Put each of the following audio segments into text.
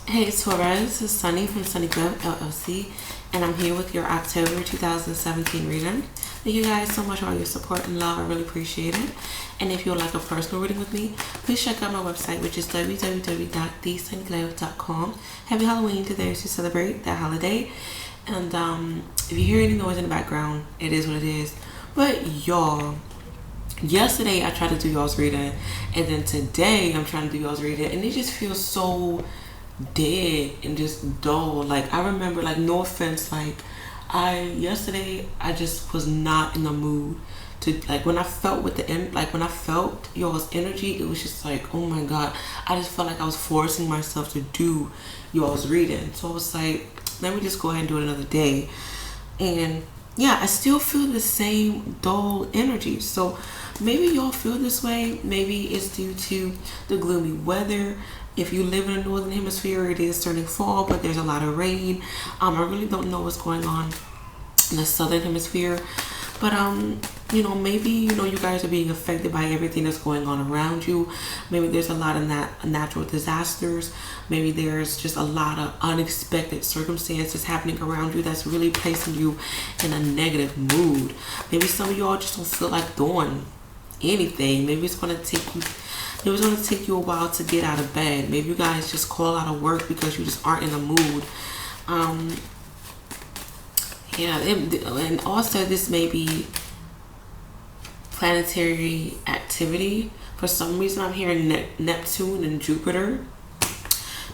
Hey Taurus, this is Sunny from Sunny Glow LLC, and I'm here with your October 2017 reading. Thank you guys so much for all your support and love. I really appreciate it. And if you would like a personal reading with me, please check out my website, which is www.thesunnyglow.com. Happy Halloween to those who celebrate that holiday. And if you hear any noise in the background, it is what it is. But y'all, yesterday I tried to do y'all's reading, and then today I'm trying to do y'all's reading, and it just feels so dead and just dull. Like, I remember, like, no offense, like, yesterday I just was not in the mood to, like, when I felt with the end, like when I felt y'all's energy, it was just like, oh my god, I just felt like I was forcing myself to do y'all's reading. So I was like, let me just go ahead and do it another day. And yeah, I still feel the same dull energy. So maybe y'all feel this way. Maybe it's due to the gloomy weather. If you live in the northern hemisphere, it is turning fall, but there's a lot of rain. I really don't know what's going on in the southern hemisphere, but maybe you guys are being affected by everything that's going on around you. Maybe there's a lot of natural disasters. Maybe there's just a lot of unexpected circumstances happening around you that's really placing you in a negative mood. Maybe some of y'all just don't feel like doing anything. Maybe it's going to take you a while to get out of bed. Maybe you guys just call out of work because you just aren't in the mood. And also this may be planetary activity. For some reason I'm hearing Neptune and Jupiter.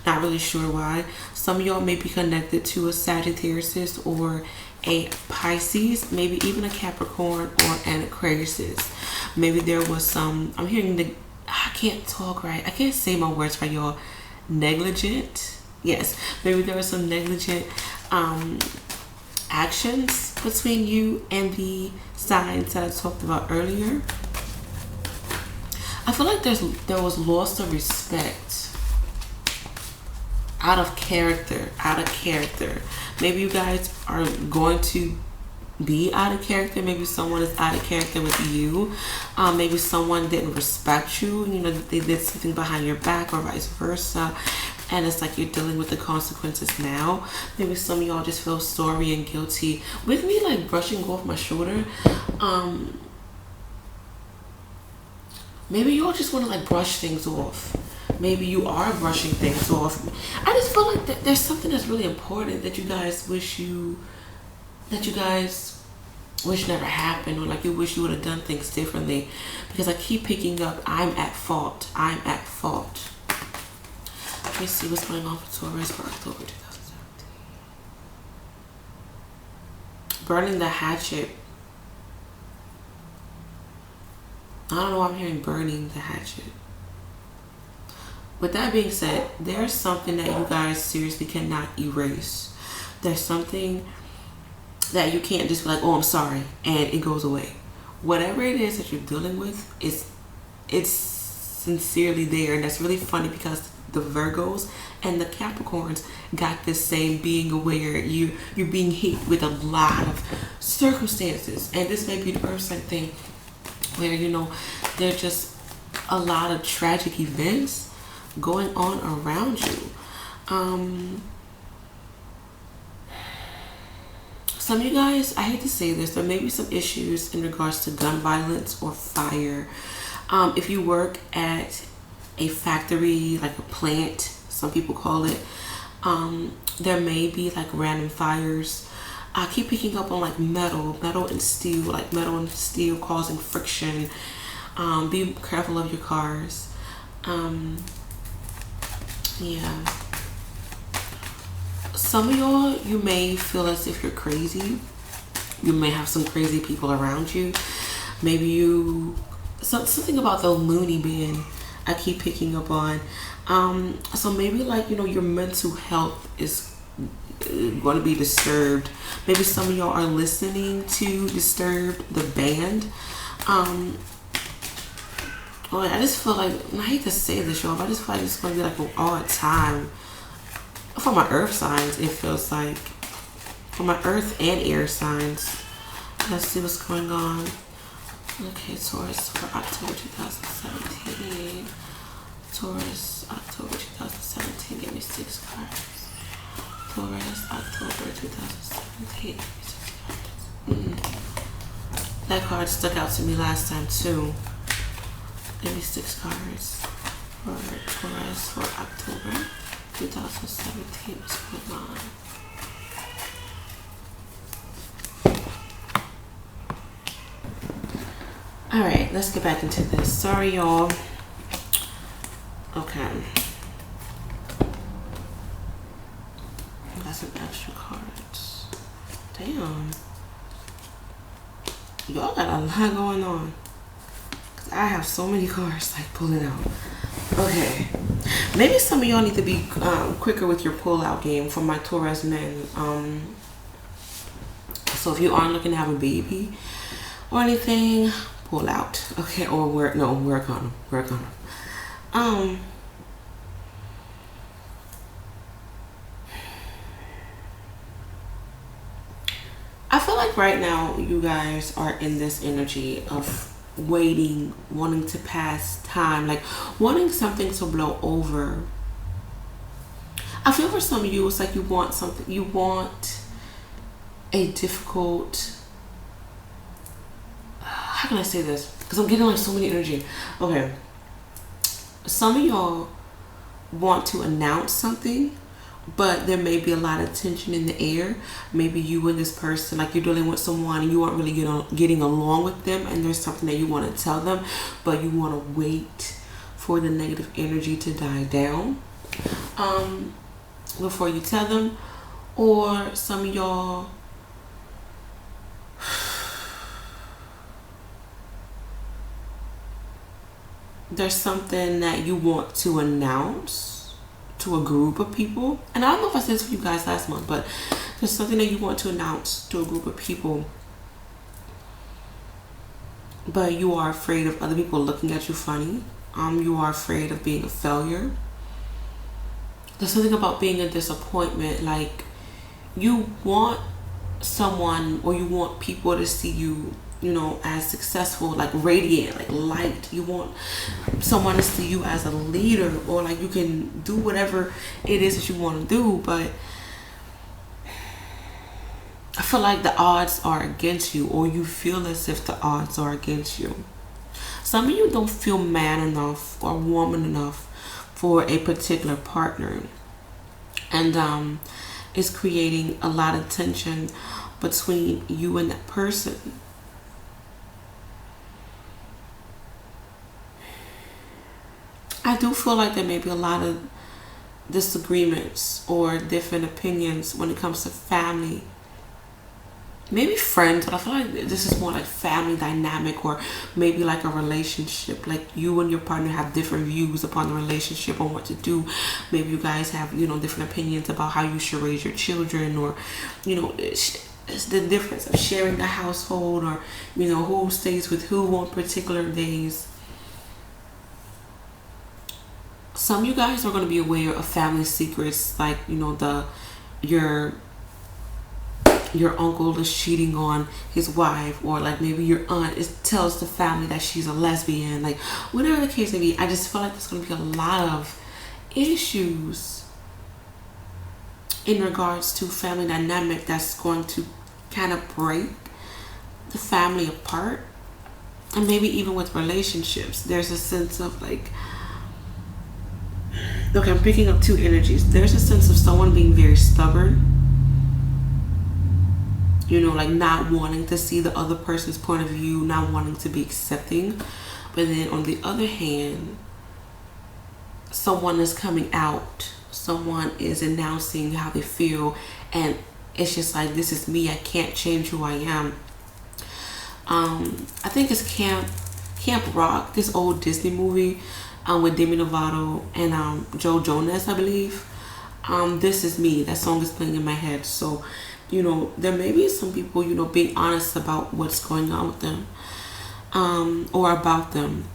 Not really sure why. Some of y'all may be connected to a Sagittarius or a Pisces, maybe even a Capricorn or an Aquarius. Maybe there was some, I'm hearing I can't talk right. I can't say my words right, y'all. Negligent. Yes. Maybe there was some negligent actions between you and the signs that I talked about earlier. I feel like there was loss of respect. Out of character. Maybe you guys are going to be out of character. Maybe someone is out of character with you. Maybe someone didn't respect you. They did something behind your back or vice versa, and it's like you're dealing with the consequences now. Maybe some of y'all just feel sorry and guilty with me, like brushing off my shoulder. Maybe y'all just want to like brush things off. Maybe you are brushing things off. I just feel like there's something that's really important that you guys wish never happened, or like you wish you would have done things differently, because I keep picking up I'm at fault. Let me see what's going on for Taurus for October 2017. Burning the hatchet. I don't know why I'm hearing burning the hatchet. With that being said, there's something that you guys seriously cannot erase. There's something that you can't just be like, oh, I'm sorry, and it goes away. Whatever it is that you're dealing with, it's sincerely there. And that's really funny because the Virgos and the Capricorns got this same being aware. You're being hit with a lot of circumstances, and this may be the perfect thing where there's just a lot of tragic events going on around you. Some of you guys, I hate to say this, there may be some issues in regards to gun violence or fire. If you work at a factory, like a plant, some people call it, there may be like random fires. I keep picking up on like metal and steel, causing friction. Be careful of your cars. Yeah. Some of y'all, you may feel as if you're crazy. You may have some crazy people around you. Maybe something about the loony bin I keep picking up on. So maybe like, your mental health is going to be disturbed. Maybe some of y'all are listening to Disturbed, the band. I just feel like, I hate to say this, y'all, but I just feel like it's going to be like an odd time. For my earth signs, it feels like. For my earth and air signs. Let's see what's going on. Okay, Taurus for October 2017. Taurus, October 2017. Give me 6 cards. October. That's October 2017. That card stuck out to me last time too. Give me 6 cards for Taurus for October 2017. Let's put mine. Alright, let's get back into this. Sorry, y'all. Okay. Got some extra cards. Damn. Y'all got a lot going on. Cause I have so many cards like pulling out. Okay. Maybe some of y'all need to be quicker with your pull-out game for my Taurus men. So if you aren't looking to have a baby or anything, pull out. Okay, or work on them. Work on them. I feel like right now you guys are in this energy of waiting, wanting to pass time, like wanting something to blow over. I feel for some of you, it's like you want something, you want a difficult, how can I say this? Because I'm getting like so many energy. Okay. Some of y'all want to announce something, but there may be a lot of tension in the air. Maybe you and this person, like you're dealing with someone and you aren't really getting along with them, and there's something that you want to tell them, but you want to wait for the negative energy to die down before you tell them. Or some of y'all, there's something that you want to announce to a group of people, and I don't know if I said this for you guys last month, but there's something that you want to announce to a group of people, but you are afraid of other people looking at you funny. You are afraid of being a failure. There's something about being a disappointment. Like you want someone, or you want people to see you, you know, as successful, like radiant, like light. You want someone to see you as a leader, or like you can do whatever it is that you want to do, but I feel like the odds are against you, or you feel as if the odds are against you. Some of you don't feel man enough or woman enough for a particular partner, and it's creating a lot of tension between you and that person. I do feel like there may be a lot of disagreements or different opinions when it comes to family. Maybe friends, but I feel like this is more like family dynamic, or maybe like a relationship. Like you and your partner have different views upon the relationship on what to do. Maybe you guys have, you know, different opinions about how you should raise your children, or, you know, it's the difference of sharing the household, or, you know, who stays with who on particular days. Some of you guys are going to be aware of family secrets, like, you know, your uncle is cheating on his wife, or like maybe your aunt tells the family that she's a lesbian, like whatever the case may be. I just feel like there's going to be a lot of issues in regards to family dynamic that's going to kind of break the family apart. And maybe even with relationships, there's a sense of like, okay, I'm picking up two energies. There's a sense of someone being very stubborn, you know, like not wanting to see the other person's point of view, not wanting to be accepting. But then on the other hand, someone is coming out, someone is announcing how they feel, and it's just like, this is me, I can't change who I am. I think it's Camp Rock, this old Disney movie with Demi Lovato and Joe Jonas, I believe. This is me, that song is playing in my head. So, you know, there may be some people, you know, being honest about what's going on with them, or about them,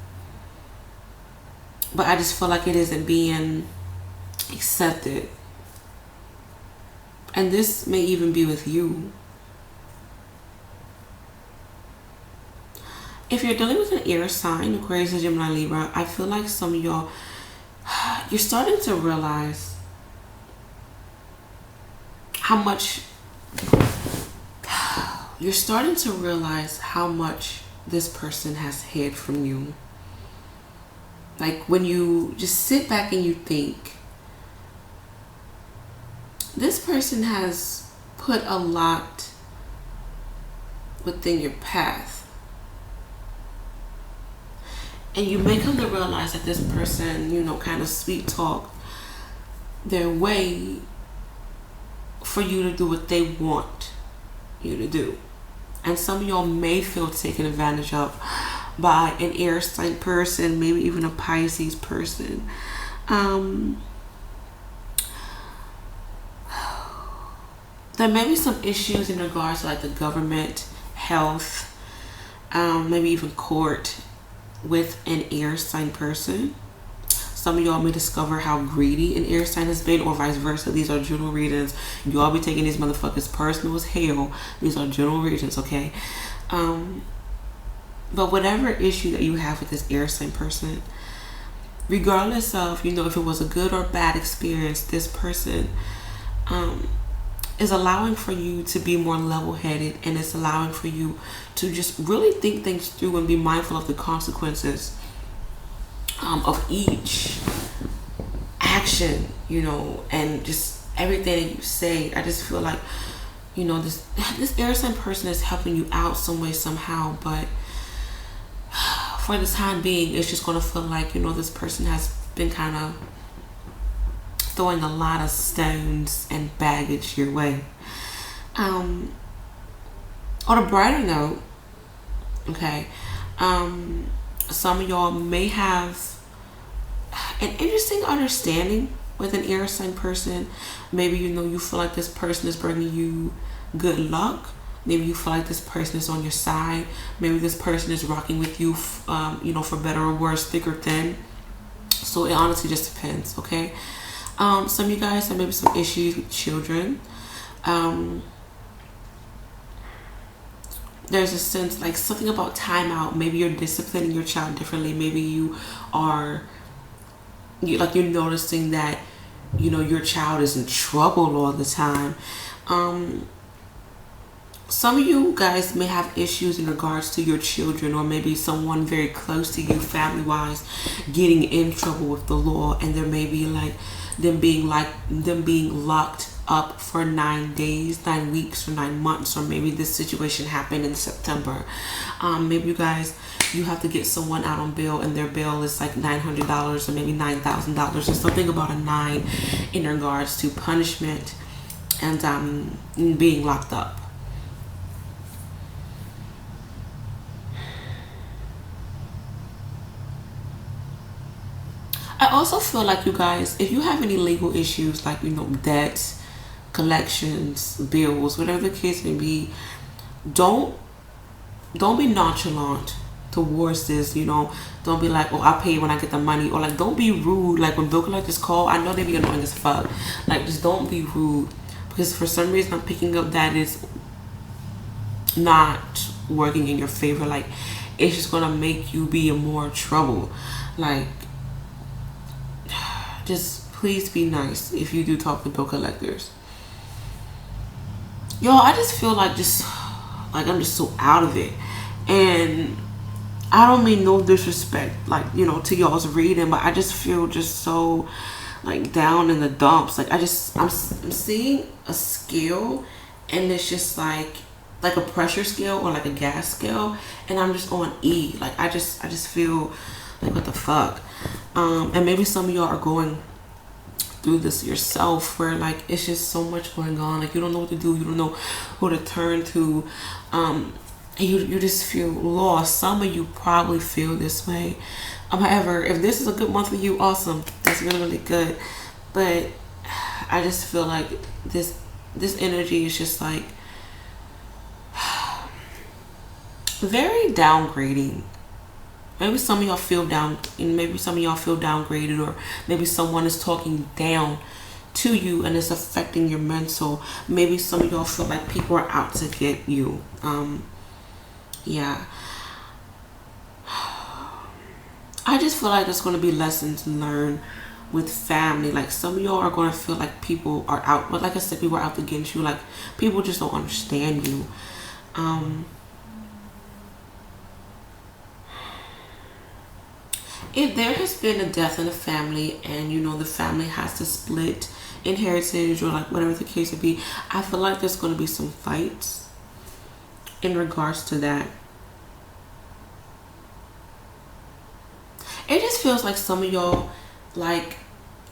but I just feel like it isn't being accepted. And this may even be with you. If you're dealing with an air sign, Aquarius, Gemini, Libra, I feel like some of y'all, you're starting to realize how much you're starting to realize how much this person has hid from you. Like when you just sit back and you think, this person has put a lot within your path. And you may come to realize that this person, you know, kind of sweet talk their way for you to do what they want you to do. And some of y'all may feel taken advantage of by an air sign person, maybe even a Pisces person. There may be some issues in regards to like the government, health, maybe even court with an air sign person. Some of y'all may discover how greedy an air sign has been, or vice versa. These are general readings. You all be taking these motherfuckers personal as hell. These are general readings, okay? But whatever issue that you have with this air sign person, regardless of, you know, if it was a good or bad experience, this person is allowing for you to be more level-headed, and it's allowing for you to just really think things through and be mindful of the consequences of each action, you know, and just everything that you say. I just feel like, you know, this air sign person is helping you out some way, somehow, but for the time being, it's just going to feel like, you know, this person has been kind of throwing a lot of stones and baggage your way. On a brighter note, okay, some of y'all may have an interesting understanding with an air sign person. Maybe, you know, you feel like this person is bringing you good luck. Maybe you feel like this person is on your side. Maybe this person is rocking with you, you know, for better or worse, thick or thin. So it honestly just depends, okay? Some of you guys have maybe some issues with children. There's a sense like something about timeout. Maybe you're disciplining your child differently. Maybe you are, you're noticing that, you know, your child is in trouble all the time. Some of you guys may have issues in regards to your children, or maybe someone very close to you family-wise getting in trouble with the law, and there may be like them being locked up for 9 days, 9 weeks, or 9 months, or maybe this situation happened in September. Maybe you guys, you have to get someone out on bail, and their bail is like $900 or maybe $9,000, or something about a 9 in regards to punishment and being locked up. I also feel like, you guys, if you have any legal issues, like, you know, debts, collections, bills, whatever the case may be, don't be nonchalant towards this, you know. Don't be like, oh, I'll pay when I get the money, or like, don't be rude. Like when bill collectors call, I know they be annoying as fuck. Like, just don't be rude, because for some reason I'm picking up that it's not working in your favor. Like, it's just gonna make you be in more trouble. Like, just please be nice if you do talk to bill collectors. Y'all, I just feel like I'm just so out of it. And I don't mean no disrespect, like, you know, to y'all's reading, but I just feel just so like down in the dumps. Like, I'm seeing a scale, and it's just like a pressure scale or like a gas scale, and I'm just on E. Like, I just feel like, what the fuck? And maybe some of y'all are going through this yourself, where like it's just so much going on. Like, you don't know what to do, you don't know who to turn to, and you just feel lost. Some of you probably feel this way. However, if this is a good month for you, awesome. That's really, really good. But I just feel like this energy is just like very downgrading. Maybe some of y'all feel down, and maybe some of y'all feel downgraded, or maybe someone is talking down to you and it's affecting your mental. Maybe some of y'all feel like people are out to get you. Yeah. I just feel like there's going to be lessons learned with family. Like some of y'all are going to feel like people are out, but like I said, people are out against you. Like people just don't understand you. If there has been a death in the family and you know the family has to split inheritance or like whatever the case would be, I feel like there's going to be some fights in regards to that. It just feels like some of y'all, like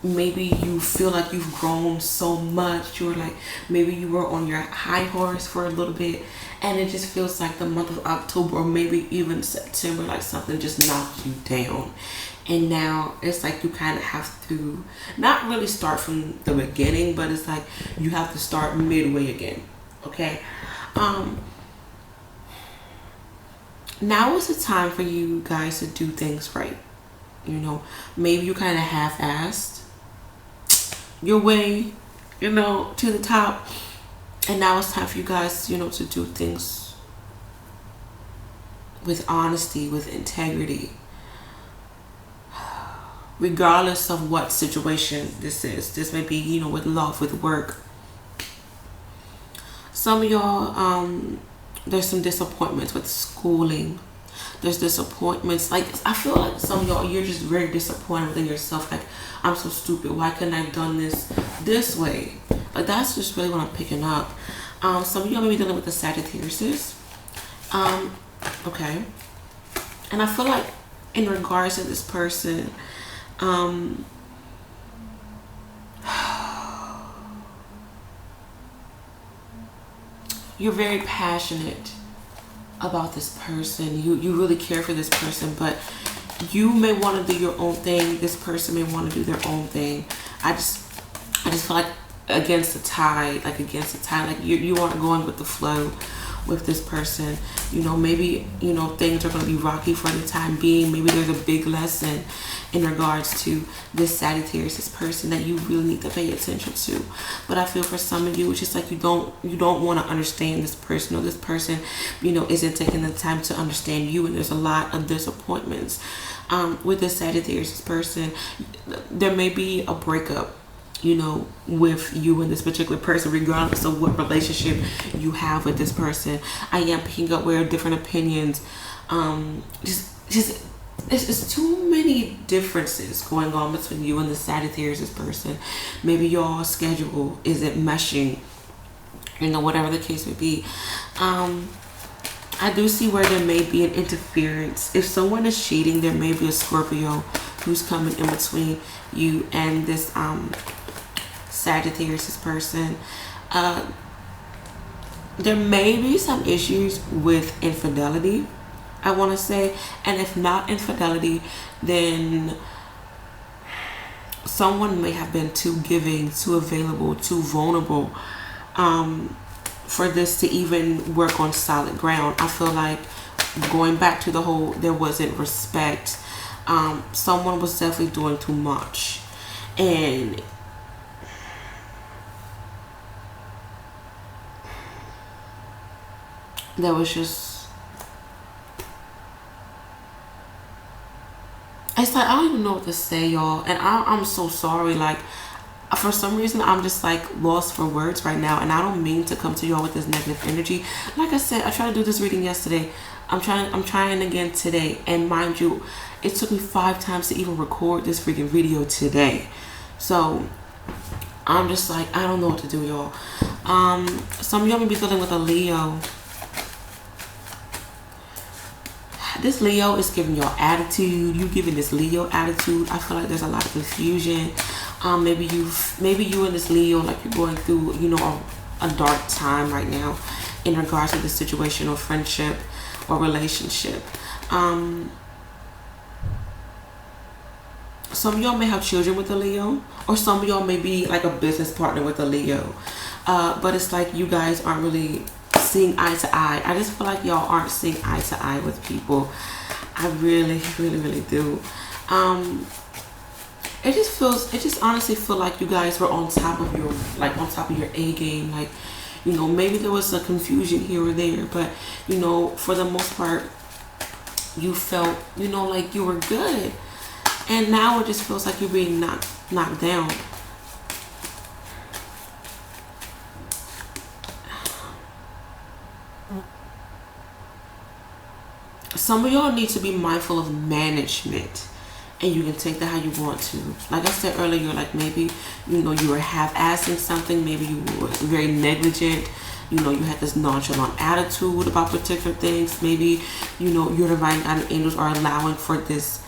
maybe you feel like you've grown so much, or like maybe you were on your high horse for a little bit, and it just feels like the month of October or maybe even September, like something just knocked you down, and now it's like you kind of have to not really start from the beginning, but it's like you have to start midway again. Okay. Now is the time for you guys to do things right. You know, maybe you kind of half-assed your way, you know, to the top, and now it's time for you guys, you know, to do things with honesty, with integrity, regardless of what situation this is. This may be, you know, with love, with work. Some of y'all, there's some disappointments with schooling. There's disappointments. Like, I feel like some of y'all, you're just very disappointed within yourself. Like, I'm so stupid. Why couldn't I have done this way? Like, that's just really what I'm picking up. Some of y'all may be dealing with the Sagittarius. Okay. And I feel like in regards to this person, you're very passionate about this person. You really care for this person, but you may want to do your own thing. This person may want to do their own thing. I just feel like against the tide, like you aren't going with the flow with this person. You know, maybe, you know, things are going to be rocky for the time being. Maybe there's a big lesson in regards to this Sagittarius, this person that you really need to pay attention to. But I feel for some of you, it's just like you don't want to understand this person, or this person, you know, isn't taking the time to understand you, and there's a lot of disappointments with this Sagittarius, this person. There may be a breakup, you know, with you and this particular person, regardless of what relationship you have with this person. I am picking up where different opinions, it's too many differences going on between you and the Sagittarius, this person. Maybe your schedule isn't meshing, you know, whatever the case may be. I do see where there may be an interference. If someone is cheating, there may be a Scorpio who's coming in between you and this Sagittarius, this person. There may be some issues with infidelity, I want to say, and if not infidelity, then someone may have been too giving, too available, too vulnerable for this to even work on solid ground. I feel like going back to the whole, there wasn't respect. Someone was definitely doing too much, and there was just, it's like, I don't even know what to say, y'all, and I'm so sorry. Like, for some reason, I'm just like lost for words right now, and I don't mean to come to y'all with this negative energy. Like I said, I tried to do this reading yesterday. I'm trying again today, and mind you, it took me 5 times to even record this freaking video today. So I'm just like, I don't know what to do, y'all. Some of y'all may be dealing with a Leo. This Leo is giving y'all attitude. You giving this Leo attitude. I feel like there's a lot of confusion. Maybe you and this Leo, like, you're going through, you know, a dark time right now in regards to the situation or friendship or relationship. Some of y'all may have children with a Leo, or some of y'all may be like a business partner with a Leo. But it's like you guys aren't really seeing eye to eye. I just feel like y'all aren't seeing eye to eye with people. I really, really, really do. It just honestly feel like you guys were on top of your A game. Like, you know, maybe there was a confusion here or there, but, you know, for the most part, you felt, you know, like you were good. And now it just feels like you're being knocked knocked down. Some of y'all need to be mindful of management, and you can take that how you want to. Like I said earlier, like maybe, you know, you were half-assing something, maybe you were very negligent, you know, you had this nonchalant attitude about particular things. Maybe, you know, your divine guiding angels are allowing for this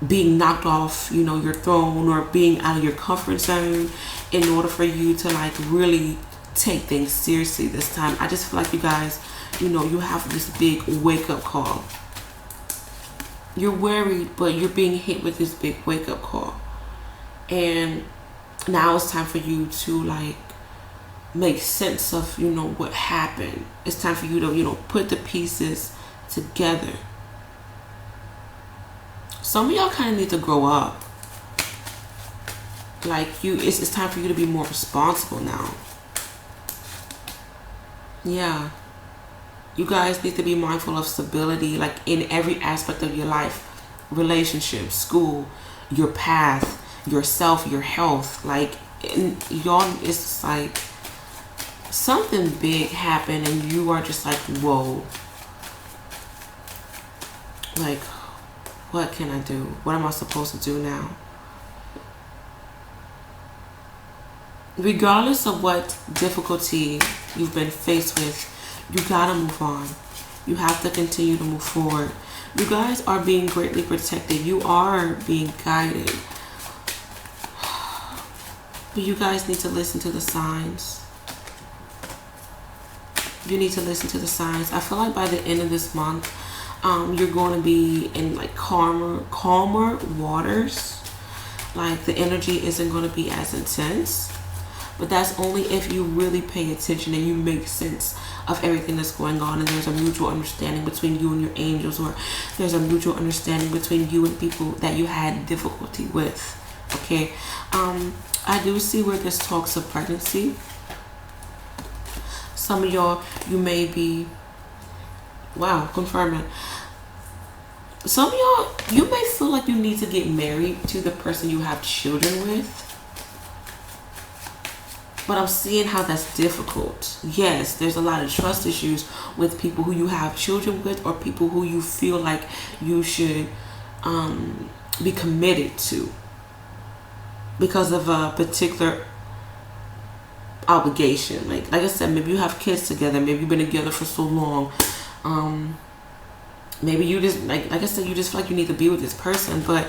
being knocked off, you know, your throne, or being out of your comfort zone, in order for you to like really take things seriously this time. I just feel like you guys, you know, you have this big wake-up call. You're worried, but you're being hit with this big wake-up call, and now it's time for you to like make sense of, you know, what happened. It's time for you to, you know, put the pieces together. Some of y'all kind of need to grow up. Like it's time for you to be more responsible now. Yeah. You guys need to be mindful of stability, like in every aspect of your life. Relationships, school, your path, yourself, your health. Like, y'all, it's just like something big happened and you are just like, whoa. Like, what can I do? What am I supposed to do now? Regardless of what difficulty you've been faced with, you gotta move on. You have to continue to move forward. You guys are being greatly protected. You are being guided. But you guys need to listen to the signs. You need to listen to the signs. I feel like by the end of this month, you're going to be in like calmer waters. Like the energy isn't going to be as intense. But that's only if you really pay attention and you make sense of everything that's going on, and there's a mutual understanding between you and your angels, or there's a mutual understanding between you and people that you had difficulty with. Okay. I do see where this talks of pregnancy. Some of y'all, you may be, wow, confirming. Some of y'all, you may feel like you need to get married to the person you have children with. But I'm seeing how that's difficult. Yes, there's a lot of trust issues with people who you have children with, or people who you feel like you should be committed to because of a particular obligation. Like I said, maybe you have kids together. Maybe you've been together for so long. Maybe you just, like I said, you just feel like you need to be with this person. But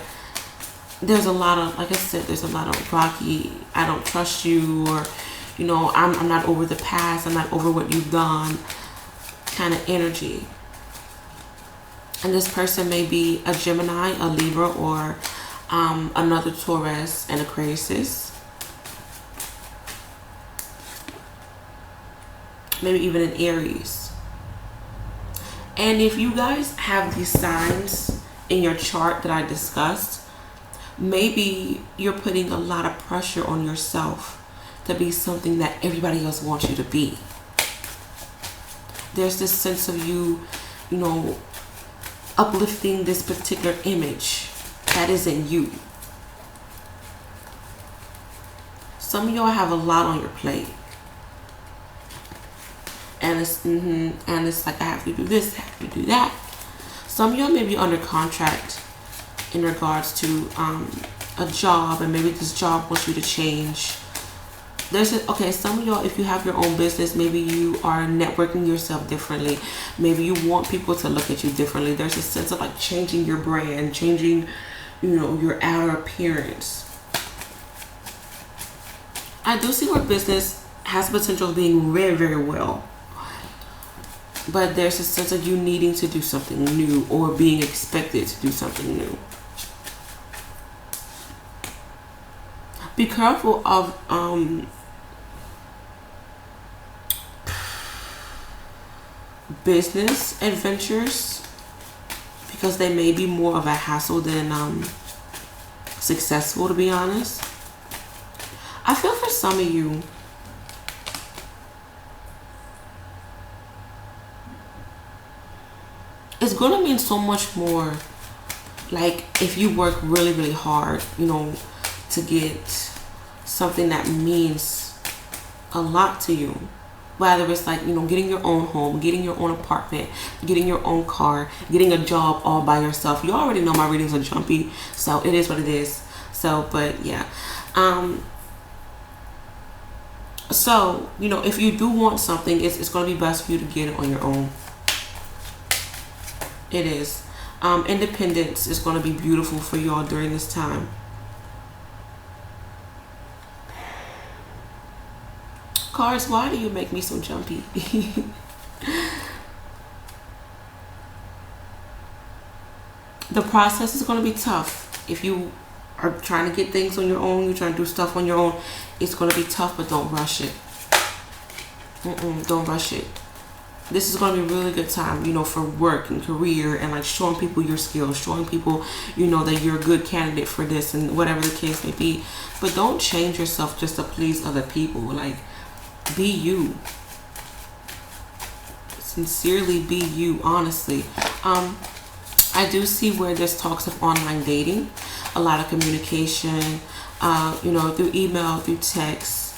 there's a lot of, like I said, there's a lot of rocky, I don't trust you, or, you know, I'm not over the past, I'm not over what you've done kind of energy. And this person may be a Gemini, a Libra, or another Taurus and Aquarius. Maybe even an Aries. And if you guys have these signs in your chart that I discussed, maybe you're putting a lot of pressure on yourself to be something that everybody else wants you to be. There's this sense of you, you know, uplifting this particular image that isn't you. Some of y'all have a lot on your plate. And it's like, I have to do this, I have to do that. Some of y'all may be under contract in regards to a job, and maybe this job wants you to change. Okay, some of y'all, if you have your own business, maybe you are networking yourself differently. Maybe you want people to look at you differently. There's a sense of like changing your brand, changing, you know, your outer appearance. I do see where business has potential of being very, very well. But there's a sense of you needing to do something new, or being expected to do something new. Be careful of business adventures, because they may be more of a hassle than successful, to be honest. I feel for some of you, it's going to mean so much more, like if you work really, really hard, you know, to get something that means a lot to you. Whether it's like, getting your own home, getting your own apartment, getting your own car, getting a job all by yourself. You already know my readings are jumpy, so it is what it is. So, but yeah. So, if you do want something, it's going to be best for you to get it on your own. It is. Independence is going to be beautiful for y'all during this time. Cards, why do you make me so jumpy? The process is going to be tough. If you are trying to get things on your own, you're trying to do stuff on your own, it's going to be tough, but don't rush it. Don't rush it. This is going to be a really good time, for work and career, and like showing people your skills, showing people, that you're a good candidate for this and whatever the case may be. But don't change yourself just to please other people. Like, be you. Sincerely be you, honestly. I do see where there's talks of online dating, a lot of communication, through email, through text.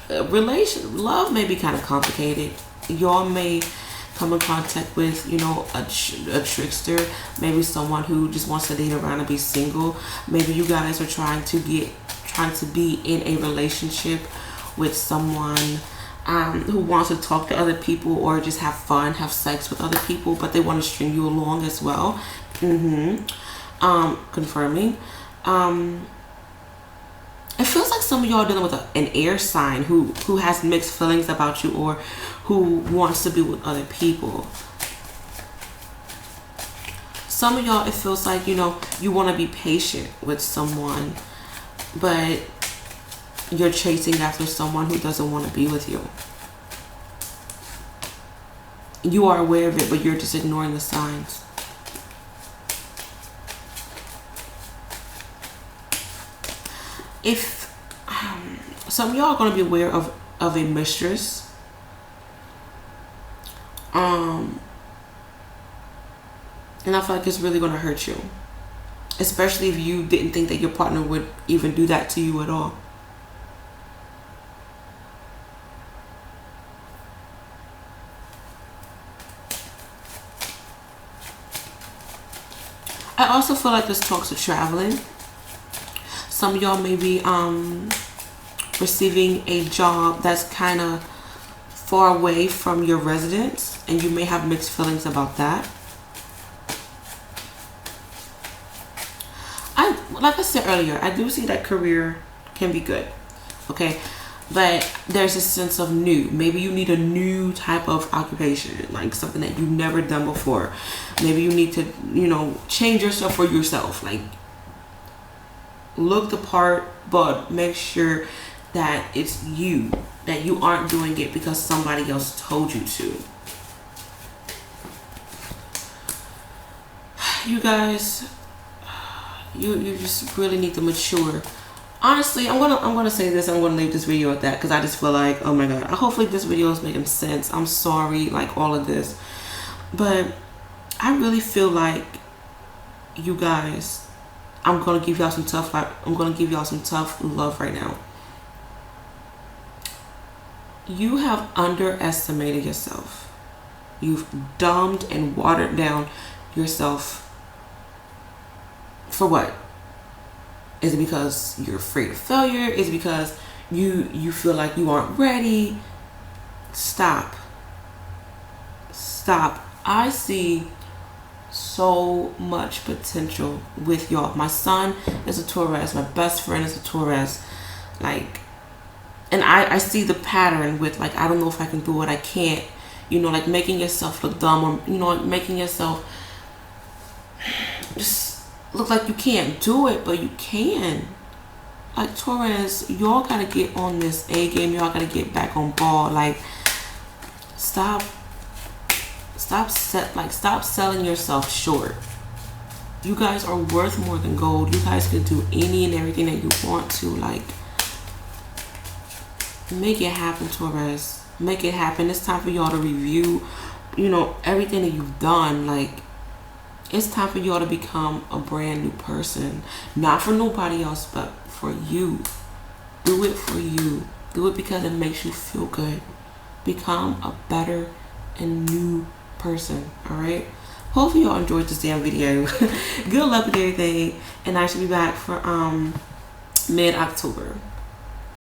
Love may be kind of complicated. Y'all may come in contact with, a trickster, maybe someone who just wants to date around and be single. Maybe you guys are trying to be in a relationship with someone who wants to talk to other people or just have fun, have sex with other people, but they want to string you along as well. Confirming. It feels like some of y'all are dealing with an air sign who has mixed feelings about you, or who wants to be with other people. Some of y'all, it feels like, you want to be patient with someone, but you're chasing after someone who doesn't want to be with you. You are aware of it, but you're just ignoring the signs. If some of y'all are going to be aware of a mistress, and I feel like it's really going to hurt you, especially if you didn't think that your partner would even do that to you at all. I also feel like there's talks of traveling. Some of y'all may be receiving a job that's kind of far away from your residence, and you may have mixed feelings about that. Like I said earlier, I do see that career can be good, okay? But there's a sense of new. Maybe you need a new type of occupation, like something that you've never done before. Maybe you need to, change yourself for yourself. Like, look the part, but make sure that it's you, that you aren't doing it because somebody else told you to. You guys, you just really need to mature. Honestly, I'm gonna say this. I'm gonna leave this video at that because I just feel like, oh my god. Hopefully this video is making sense. I'm sorry, like all of this, but I really feel like, you guys, I'm gonna give y'all some tough love right now. You have underestimated yourself. You've dumbed and watered down yourself. For what? Is it because you're afraid of failure? Is it because you feel like you aren't ready? Stop. I see so much potential with y'all. My son is a Taurus. My best friend is a Taurus. Like, and I see the pattern with, like, I don't know if I can do it. I can't. Like making yourself look dumb, or, making yourself just look like you can't do it, but you can. Like, Taurus, y'all gotta get on this A game. Y'all gotta get back on ball. Like, stop selling yourself short. You guys are worth more than gold. You guys can do any and everything that you want to. Like, make it happen, Taurus. Make it happen. It's time for y'all to review, everything that you've done. Like, It's time for y'all to become a brand new person. Not for nobody else, but for you. Do it for you. Do it because it makes you feel good. Become a better and new person. Alright? Hopefully y'all enjoyed this damn video. Good luck with everything. And I should be back for mid-October.